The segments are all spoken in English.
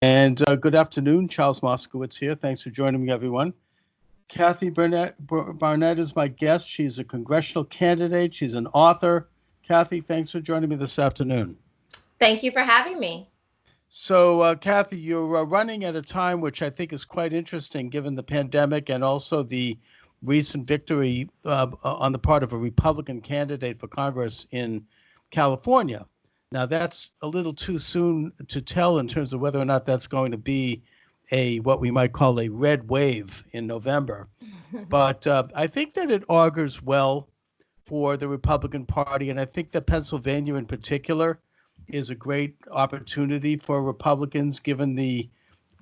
And good afternoon, Charles Moscowitz here. Thanks for joining me, everyone. Kathy Barnette is my guest. She's a congressional candidate. She's an author. Kathy, thanks for joining me this afternoon. Thank you for having me. So, Kathy, you're running at a time which I think is quite interesting given the pandemic and also the recent victory on the part of a Republican candidate for Congress in California. Now, that's a little too soon to tell in terms of whether or not that's going to be what we might call a red wave in November. But I think that it augurs well for the Republican Party, and I think that Pennsylvania in particular is a great opportunity for Republicans, given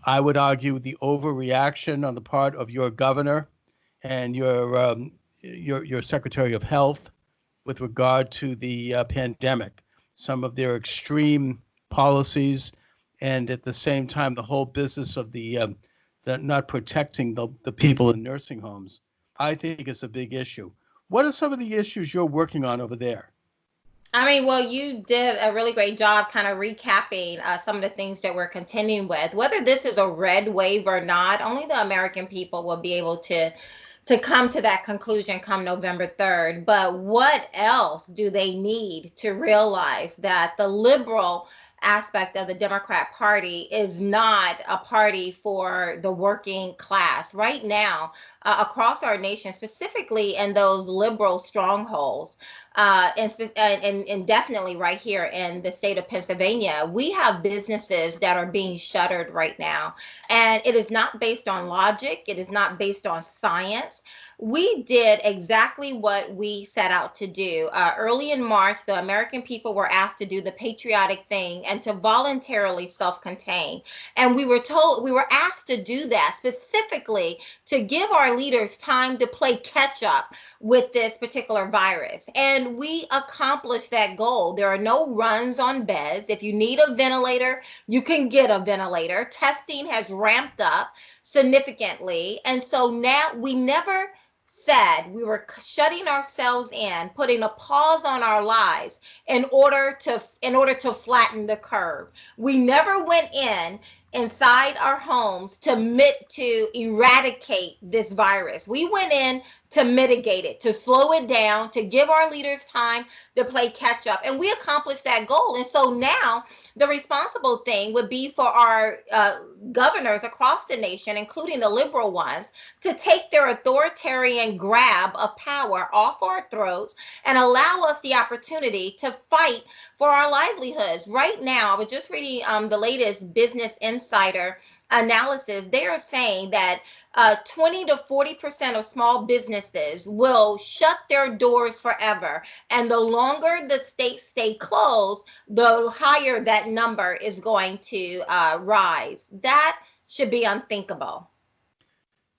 I would argue, the overreaction on the part of your governor and your Secretary of Health with regard to the pandemic, some of their extreme policies, and at the same time, the whole business of the not protecting the people in nursing homes, I think is a big issue. What are some of the issues you're working on over there? Well, you did a really great job kind of recapping some of the things that we're contending with. Whether this is a red wave or not, only the American people will be able to come to that conclusion come November 3rd. But what else do they need to realize that the liberal aspect of the Democrat Party is not a party for the working class right now across our nation, specifically in those liberal strongholds, and definitely right here in the state of Pennsylvania. We have businesses that are being shuttered right now, and it is not based on logic. It is not based on science. We did exactly what we set out to do. Early in March, the American people were asked to do the patriotic thing and to voluntarily self-contain. And we were asked to do that specifically to give our leaders time to play catch up with this particular virus. And we accomplished that goal. There are no runs on beds. If you need a ventilator, you can get a ventilator. Testing has ramped up significantly. And so now we never said we were shutting ourselves in, putting a pause on our lives in order to flatten the curve. We never went inside our homes to eradicate this virus. We went in to mitigate it, to slow it down, to give our leaders time to play catch up. And we accomplished that goal. And so now the responsible thing would be for our governors across the nation, including the liberal ones, to take their authoritarian grab of power off our throats and allow us the opportunity to fight for our livelihoods. Right now, I was just reading the latest Business Insider analysis. They are saying that 20 to 40% of small businesses will shut their doors forever. And the longer the states stay closed, the higher that number is going to rise. That should be unthinkable.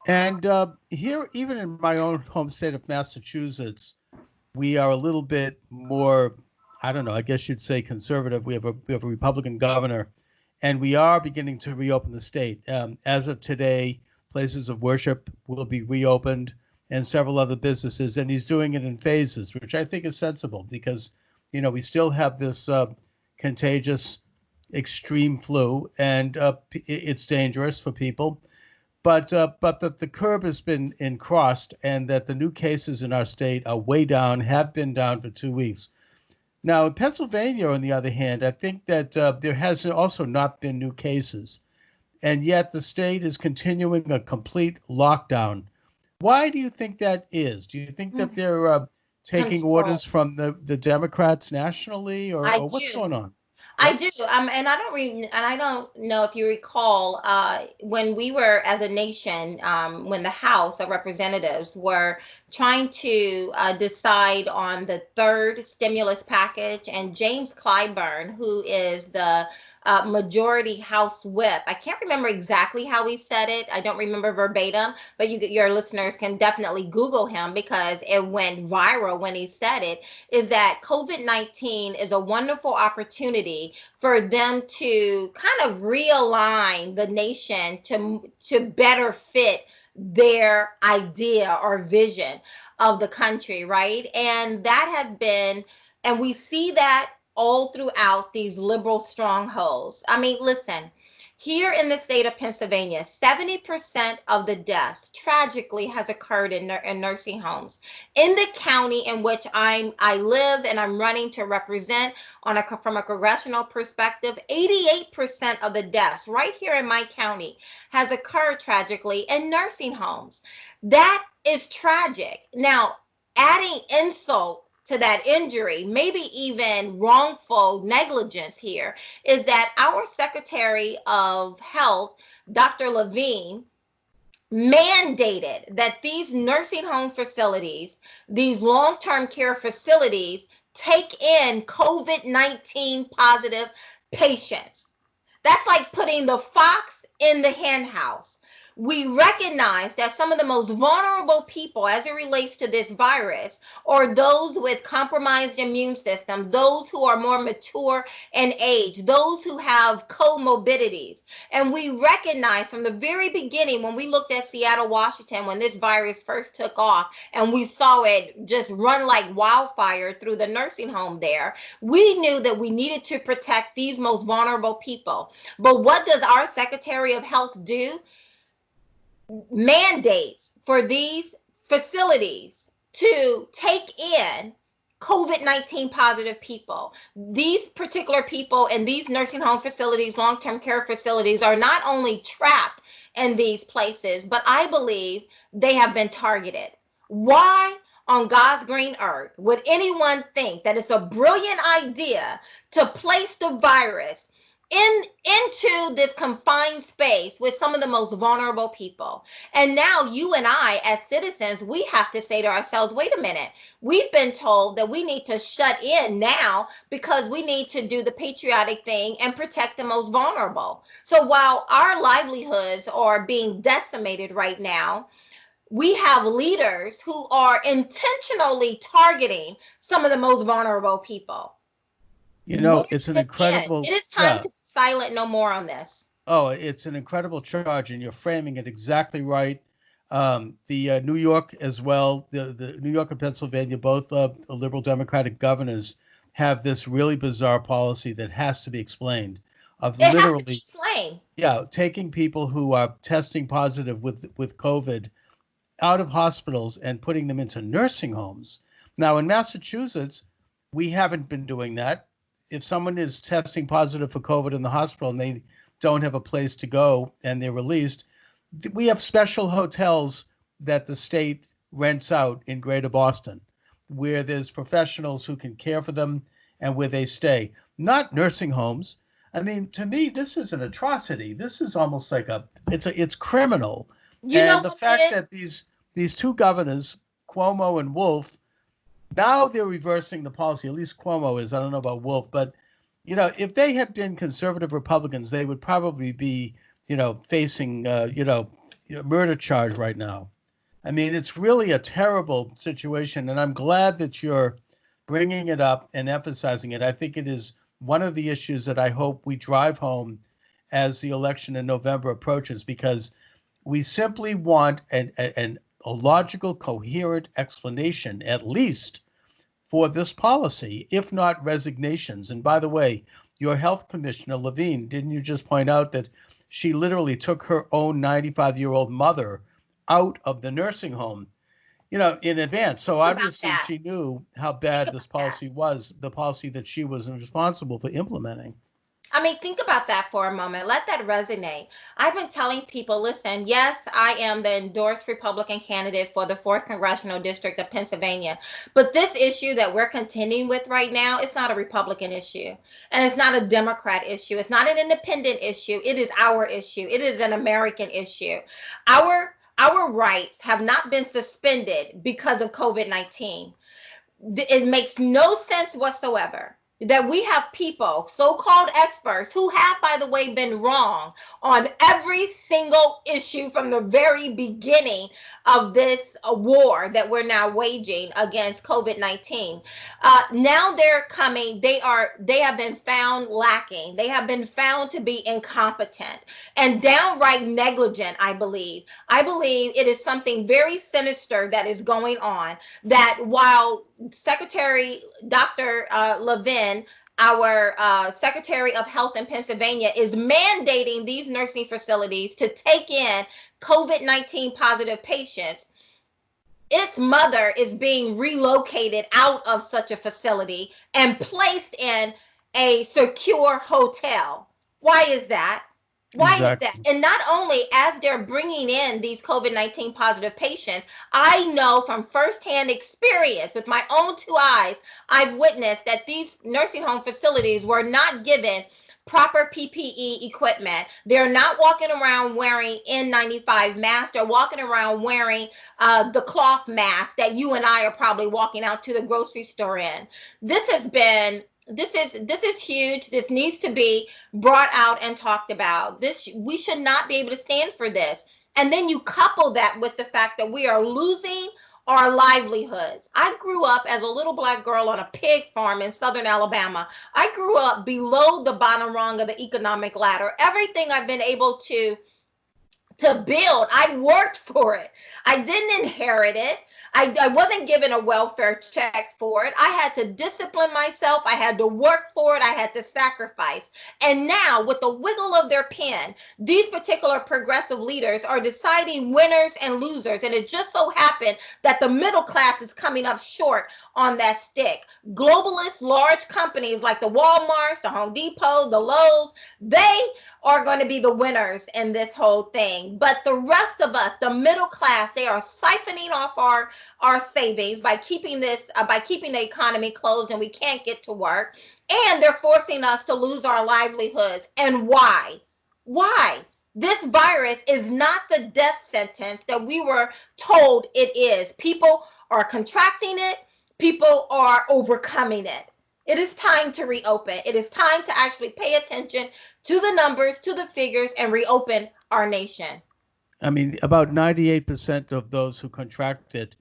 And here, even in my own home state of Massachusetts, we are a little bit more, I don't know, I guess you'd say conservative. We have a Republican governor, and we are beginning to reopen the state. As of today, places of worship will be reopened and several other businesses, and he's doing it in phases, which I think is sensible because, we still have this contagious extreme flu, and it's dangerous for people. But that the curve has been crossed, and that the new cases in our state are way down, have been down for 2 weeks. Now, in Pennsylvania, on the other hand, I think that there has also not been new cases, and yet the state is continuing a complete lockdown. Why do you think that is? Do you think that they're taking orders from the Democrats nationally, or what's going on? I do. And I don't know if you recall when we were as a nation, when the House of Representatives were trying to decide on the third stimulus package, and James Clyburn, who is the majority House whip. I can't remember exactly how he said it. I don't remember verbatim, but your listeners can definitely Google him because it went viral when he said it, is that COVID-19 is a wonderful opportunity for them to kind of realign the nation to better fit their idea or vision of the country, right? And that has been, and we see that all throughout these liberal strongholds. I mean, listen, Here in the state of Pennsylvania, 70% of the deaths tragically has occurred in nursing homes. In the county in which I live and I'm running to represent from a congressional perspective, 88% of the deaths right here in my county has occurred tragically in nursing homes. That is tragic. Now, adding insult to that injury, maybe even wrongful negligence here, is that our Secretary of Health, Dr. Levine, mandated that these nursing home facilities, these long-term care facilities, take in COVID-19 positive patients. That's like putting the fox in the hen house. We recognize that some of the most vulnerable people as it relates to this virus are those with compromised immune system, those who are more mature in age, those who have comorbidities. And we recognize from the very beginning when we looked at Seattle, Washington, when this virus first took off and we saw it just run like wildfire through the nursing home there, we knew that we needed to protect these most vulnerable people. But what does our Secretary of Health do? Mandates for these facilities to take in COVID-19 positive people. These particular people in these nursing home facilities, long-term care facilities, are not only trapped in these places, but I believe they have been targeted. Why on God's green earth would anyone think that it's a brilliant idea to place the virus into this confined space with some of the most vulnerable people? And now you and I, as citizens, we have to say to ourselves, wait a minute, we've been told that we need to shut in now because we need to do the patriotic thing and protect the most vulnerable. So while our livelihoods are being decimated right now, we have leaders who are intentionally targeting some of the most vulnerable people. You know, it's an incredible. It is time to be silent no more on this. Oh, it's an incredible charge, and you're framing it exactly right. The New York as well, the New York and Pennsylvania, both liberal Democratic governors have this really bizarre policy that has to be explained. Of It literally, has to be explained. Yeah, taking people who are testing positive with COVID out of hospitals and putting them into nursing homes. Now, in Massachusetts, we haven't been doing that. If someone is testing positive for COVID in the hospital and they don't have a place to go and they're released, we have special hotels that the state rents out in Greater Boston, where there's professionals who can care for them and where they stay, not nursing homes. I mean, to me, this is an atrocity. This is almost like it's criminal. And the fact that these two governors, Cuomo and Wolf, now they're reversing the policy. At least Cuomo is. I don't know about Wolf, but if they had been conservative Republicans, they would probably be, facing, murder charge right now. I mean, it's really a terrible situation, and I'm glad that you're bringing it up and emphasizing it. I think it is one of the issues that I hope we drive home as the election in November approaches, because we simply want a logical, coherent explanation, at least, for this policy, if not resignations. And by the way, your health commissioner, Levine, didn't you just point out that she literally took her own 95-year-old mother out of the nursing home, in advance? So obviously she knew how bad this policy was, the policy that she was responsible for implementing. I mean, think about that for a moment. Let that resonate. I've been telling people, listen, yes, I am the endorsed Republican candidate for the 4th Congressional District of Pennsylvania. But this issue that we're contending with right now, it's not a Republican issue. And it's not a Democrat issue. It's not an independent issue. It is our issue. It is an American issue. Our rights have not been suspended because of COVID-19. It makes no sense whatsoever that we have people, so-called experts, who have, by the way, been wrong on every single issue from the very beginning of this war that we're now waging against COVID-19. Now they're coming. They have been found lacking. They have been found to be incompetent and downright negligent, I believe. I believe it is something very sinister that is going on, that while Secretary Dr. Levin our Secretary of Health in Pennsylvania is mandating these nursing facilities to take in COVID-19 positive patients, its mother is being relocated out of such a facility and placed in a secure hotel. Why is that? Why is that? Exactly. And not only as they're bringing in these COVID-19 positive patients, I know from firsthand experience with my own two eyes, I've witnessed that these nursing home facilities were not given proper PPE equipment. They're not walking around wearing N95 masks. They're walking around wearing the cloth mask that you and I are probably walking out to the grocery store in. This has been this is huge. This needs to be brought out and talked about. This, we should not be able to stand for this. And then you couple that with the fact that we are losing our livelihoods. I grew up as a little Black girl on a pig farm in southern Alabama. I grew up below the bottom rung of the economic ladder. Everything I've been able to build, I worked for it. I didn't inherit it. I wasn't given a welfare check for it. I had to discipline myself. I had to work for it. I had to sacrifice. And now, with the wiggle of their pen, these particular progressive leaders are deciding winners and losers. And it just so happened that the middle class is coming up short on that stick. Globalist large companies like the Walmarts, the Home Depot, the Lowe's, they are going to be the winners in this whole thing. But the rest of us, the middle class, they are siphoning off our savings by keeping the economy closed, and we can't get to work, and they're forcing us to lose our livelihoods. And why this virus is not the death sentence that we were told it is. People are contracting it, people are overcoming it. It is time to reopen. It is time to actually pay attention to the numbers, to the figures, and reopen our nation. I mean, about 98% of those who contract it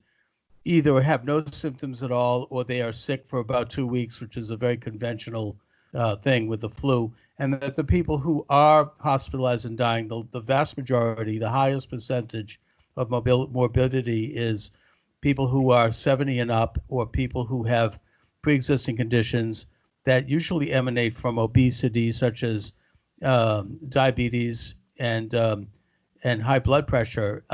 either have no symptoms at all or they are sick for about 2 weeks, which is a very conventional thing with the flu. And that the people who are hospitalized and dying, the vast majority, the highest percentage of morbidity is people who are 70 and up, or people who have pre-existing conditions that usually emanate from obesity, such as diabetes and high blood pressure.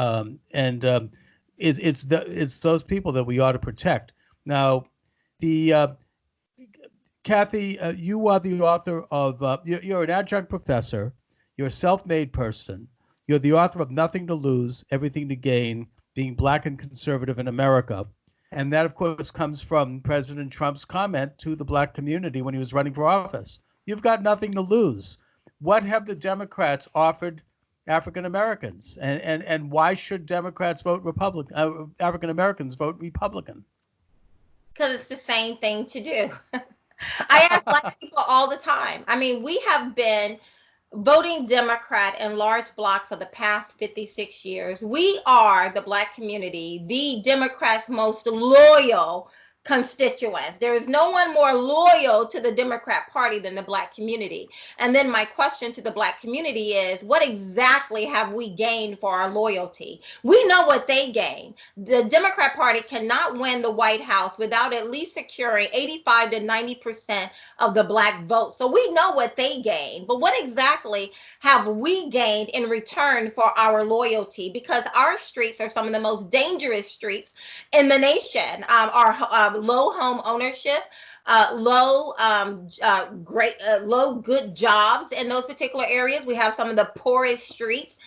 It's those people that we ought to protect. Now, the Kathy, you are the author of, you're an adjunct professor, you're a self-made person, you're the author of Nothing to Lose, Everything to Gain, Being Black and Conservative in America. And that, of course, comes from President Trump's comment to the Black community when he was running for office. You've got nothing to lose. What have the Democrats offered African Americans, and why should Democrats vote Republican? African Americans vote Republican? Because it's the same thing to do. I ask Black people all the time. I mean, we have been voting Democrat in large block for the past 56 years. We are, the Black community, the Democrats' most loyal constituents. There is no one more loyal to the Democrat Party than the Black community. And then my question to the Black community is, what exactly have we gained for our loyalty? We know what they gain. The Democrat Party cannot win the White House without at least securing 85 to 90% of the Black vote. So we know what they gain. But what exactly have we gained in return for our loyalty? Because our streets are some of the most dangerous streets in the nation. Our low home ownership, low good jobs in those particular areas. We have some of the poorest streets,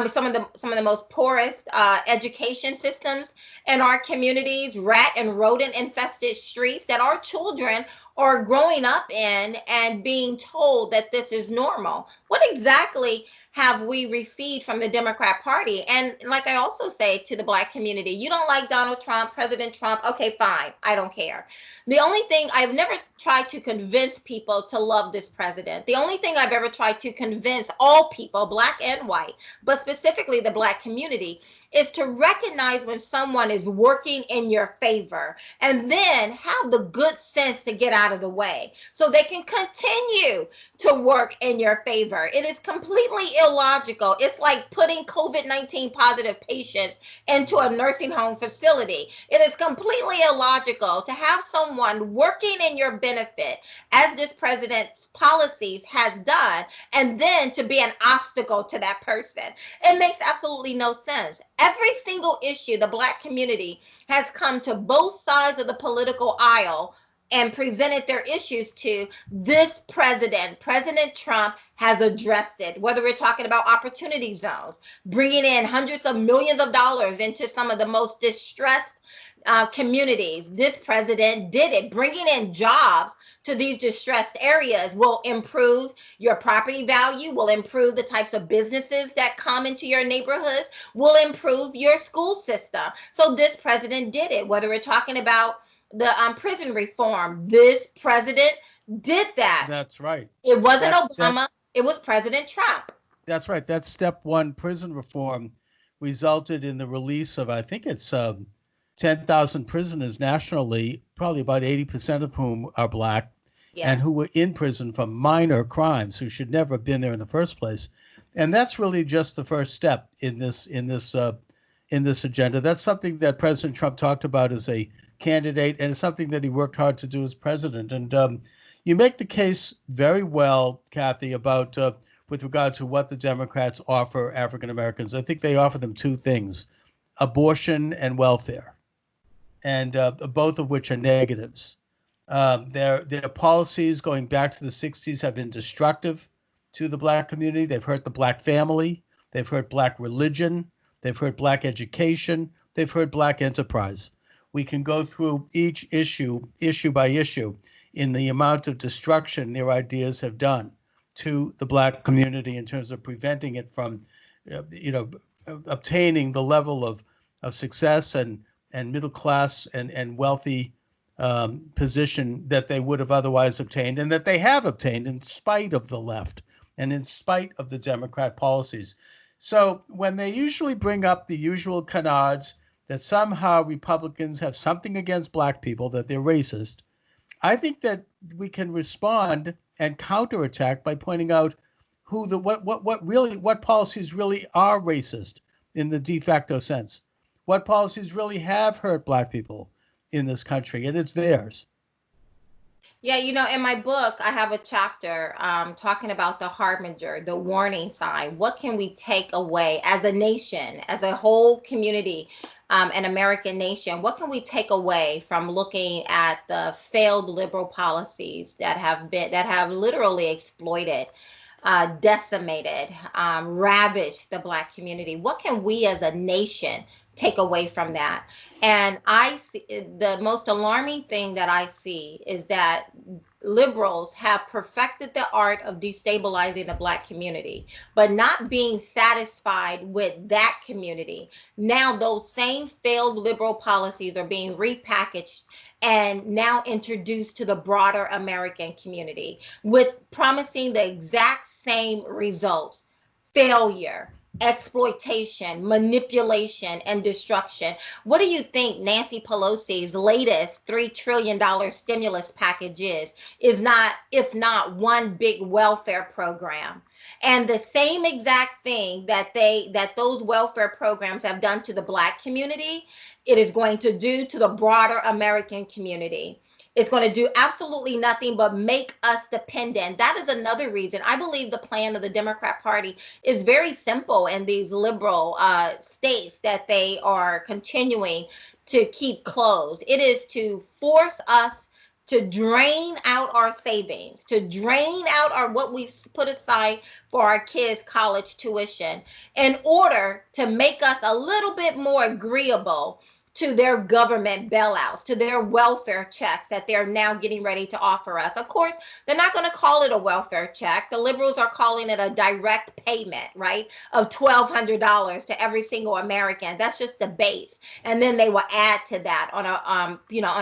some of the most poorest education systems in our communities, rat and rodent infested streets that our children are growing up in and being told that this is normal. What exactly have we received from the Democrat Party? And like I also say to the Black community, you don't like Donald Trump, President Trump, okay, fine, I don't care. The only thing, I've never tried to convince people to love this president. The only thing I've ever tried to convince all people, Black and white, but specifically the Black community, is to recognize when someone is working in your favor, and then have the good sense to get out of the way so they can continue to work in your favor. It is completely illogical. It's like putting COVID-19 positive patients into a nursing home facility. It is completely illogical to have someone working in your benefit, as this president's policies has done, and then to be an obstacle to that person. It makes absolutely no sense. Every single issue the Black community has come to both sides of the political aisle and presented their issues to, this president, President Trump, has addressed it. Whether we're talking about opportunity zones, bringing in hundreds of millions of dollars into some of the most distressed communities, this president did it. Bringing in jobs to these distressed areas will improve your property value, will improve the types of businesses that come into your neighborhoods, will improve your school system. So this president did it. Whether we're talking about the prison reform, this president did that. That's right. It wasn't Obama, it was President Trump. That's right. That step one prison reform resulted in the release of, I think it's 10,000 prisoners nationally, probably about 80% of whom are Black, yes, and who were in prison for minor crimes, who should never have been there in the first place. And that's really just the first step in this agenda. That's something that President Trump talked about as a candidate, and it's something that he worked hard to do as president. And you make the case very well, Kathy, about with regard to what the Democrats offer African Americans. I think they offer them two things: abortion and welfare, and both of which are negatives. Their policies going back to the 60s have been destructive to the Black community. They've hurt the Black family. They've hurt Black religion. They've hurt Black education. They've hurt Black enterprise. We can go through each issue by issue, in the amount of destruction their ideas have done to the Black community in terms of preventing it from, obtaining the level of success and middle class and wealthy position that they would have otherwise obtained, and that they have obtained in spite of the left and in spite of the Democrat policies. So when they usually bring up the usual canards that somehow Republicans have something against Black people, that they're racist, I think that we can respond and counterattack by pointing out what policies really are racist in the de facto sense, what policies really have hurt Black people in this country, and it's theirs. Yeah, in my book, I have a chapter talking about the harbinger, the warning sign. What can we take away as a nation, as a whole community, an American nation? What can we take away from looking at the failed liberal policies that have literally exploited, decimated, ravished the Black community? What can we as a nation take away from that? And I see the most alarming thing that I see is that liberals have perfected the art of destabilizing the Black community, but not being satisfied with that community. Now those same failed liberal policies are being repackaged and now introduced to the broader American community with promising the exact same results: failure, exploitation, manipulation, and destruction. What do you think Nancy Pelosi's latest $3 trillion stimulus package is not, if not one big welfare program? And the same exact thing that those welfare programs have done to the Black community, it is going to do to the broader American community. It's going to do absolutely nothing but make us dependent. That is another reason I believe the plan of the Democrat Party is very simple in these liberal states that they are continuing to keep closed. It is to force us to drain out our savings, to drain out what we've put aside for our kids' college tuition, in order to make us a little bit more agreeable to their government bailouts, to their welfare checks that they're now getting ready to offer us. Of course, they're not going to call it a welfare check. The liberals are calling it a direct payment, right, of $1,200 to every single American. That's just the base. And then they will add to that on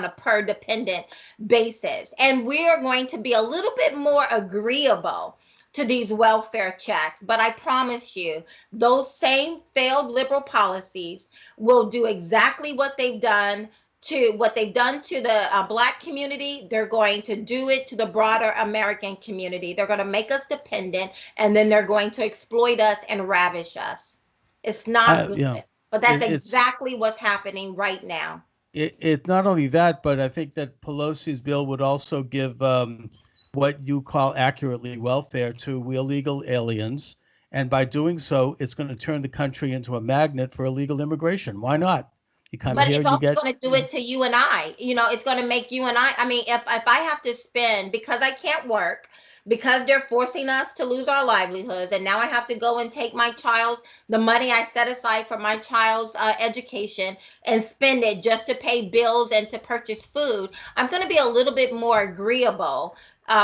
a per dependent basis. And we are going to be a little bit more agreeable to these welfare checks. But I promise you, those same failed liberal policies will do exactly what they've done to what they've done to the Black community, they're going to do it to the broader American community. They're going to make us dependent, and then they're going to exploit us and ravish us. It's not good, You know, but that's it's exactly what's happening right now. it's not only that, but I think that Pelosi's bill would also give what you call accurately welfare to illegal aliens, and by doing so, it's going to turn the country into a magnet for illegal immigration. Why not? You come But here, it's you also get, going to do it to you and I. It's going to make you and I mean, if I have to spend, because I can't work, because they're forcing us to lose our livelihoods, and now I have to go and take the money I set aside for my child's education and spend it just to pay bills and to purchase food, I'm going to be a little bit more agreeable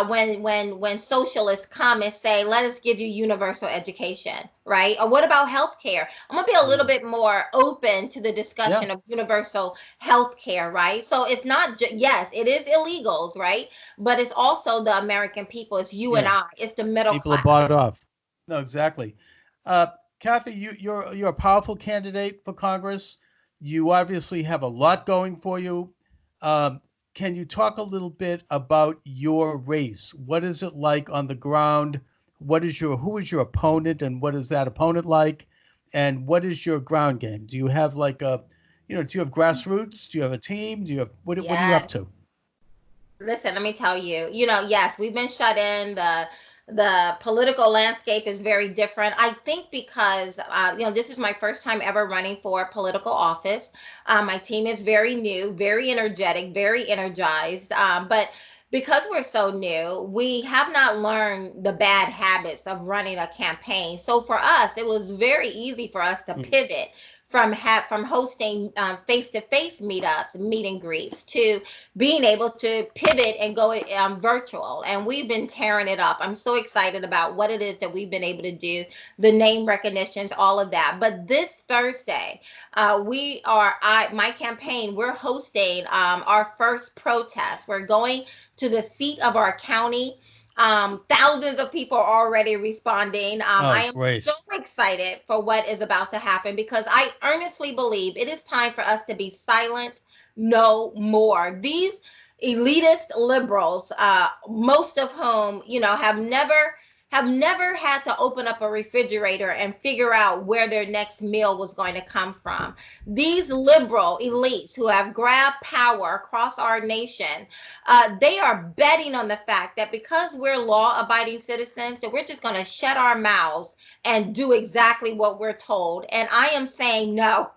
when socialists come and say, let us give you universal education, right? Or what about healthcare? I'm gonna be a little bit more open to the yeah, discussion of universal healthcare, right? So it's not yes, it is illegals, right? But it's also the American people. It's you and yeah. I. It's the middle People are class. bought off. No, exactly. Uh, Kathy, you're a powerful candidate for Congress. You obviously have a lot going for you. Um, can you talk a little bit about your race? What is it like on the ground? Who is your opponent, and what is that opponent like? And what is your ground game? Do you have do you have grassroots? Do you have a team? Do you have what are you up Yes. to? Listen, let me tell you, yes, we've been shut in. The political landscape is very different. I think because this is my first time ever running for political office. My team is very new, very energetic, very energized. But because we're so new, we have not learned the bad habits of running a campaign. So for us, it was very easy for us to Mm. pivot from hosting face-to-face meetups, meet and greets, to being able to pivot and go virtual. And we've been tearing it up. I'm so excited about what it is that we've been able to do, the name recognitions, all of that. But this Thursday, my campaign, we're hosting our first protest. We're going to the seat of our county. Thousands of people are already responding. Oh, I am great. so excited for what is about to happen, because I earnestly believe it is time for us to be silent no more. These elitist liberals, most of whom, have never had to open up a refrigerator and figure out where their next meal was going to come from. These liberal elites who have grabbed power across our nation, they are betting on the fact that because we're law-abiding citizens, that we're just going to shut our mouths and do exactly what we're told. And I am saying no.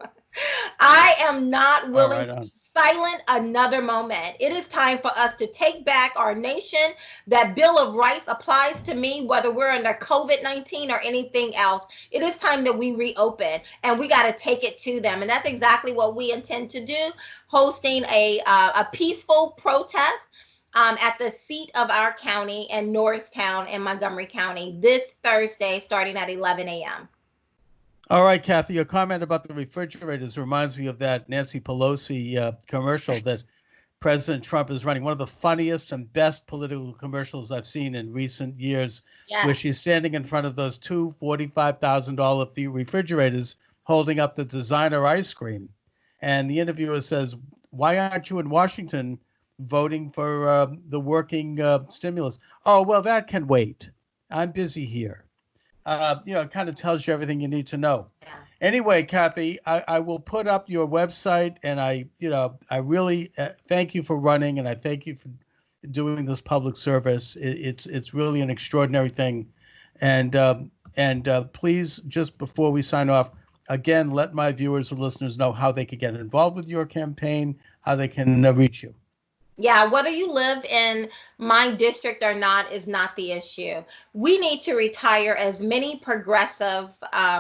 I am not All willing right, to be on. silent another moment. It is time for us to take back our nation. That Bill of Rights applies to me, whether we're under COVID-19 or anything else. It is time that we reopen, and we got to take it to them. And that's exactly what we intend to do, hosting a peaceful protest at the seat of our county in Norristown in Montgomery County this Thursday, starting at 11 a.m. All right, Kathy, your comment about the refrigerators reminds me of that Nancy Pelosi commercial that President Trump is running. One of the funniest and best political commercials I've seen in recent years, where she's Yes. standing in front of those two $45,000 refrigerators holding up the designer ice cream. And the interviewer says, "Why aren't you in Washington voting for the working stimulus?" "Oh, well, that can wait. I'm busy here." It kind of tells you everything you need to know. Yeah. Anyway, Kathy, I will put up your website, and I really thank you for running, and I thank you for doing this public service. It's really an extraordinary thing, and please, just before we sign off, again, let my viewers and listeners know how they can get involved with your campaign, how they can reach you. Yeah, whether you live in my district or not is not the issue. We need to retire as many progressive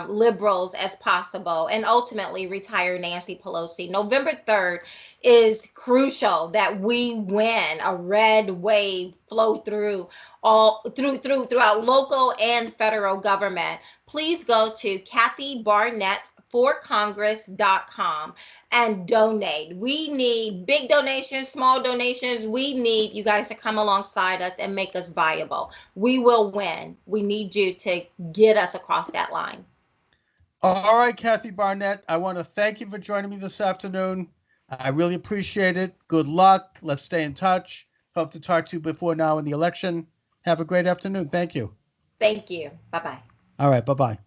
liberals as possible, and ultimately retire Nancy Pelosi. November 3rd is crucial that we win a red wave flow throughout local and federal government. Please go to Kathy Barnette forcongress.com and donate. We need big donations, small donations. We need you guys to come alongside us and make us viable. We will win. We need you to get us across that line. All right, Kathy Barnette, I want to thank you for joining me this afternoon. I really appreciate it. Good luck. Let's stay in touch. Hope to talk to you before now in the election. Have a great afternoon. Thank you. Thank you. Bye bye. All right. Bye bye.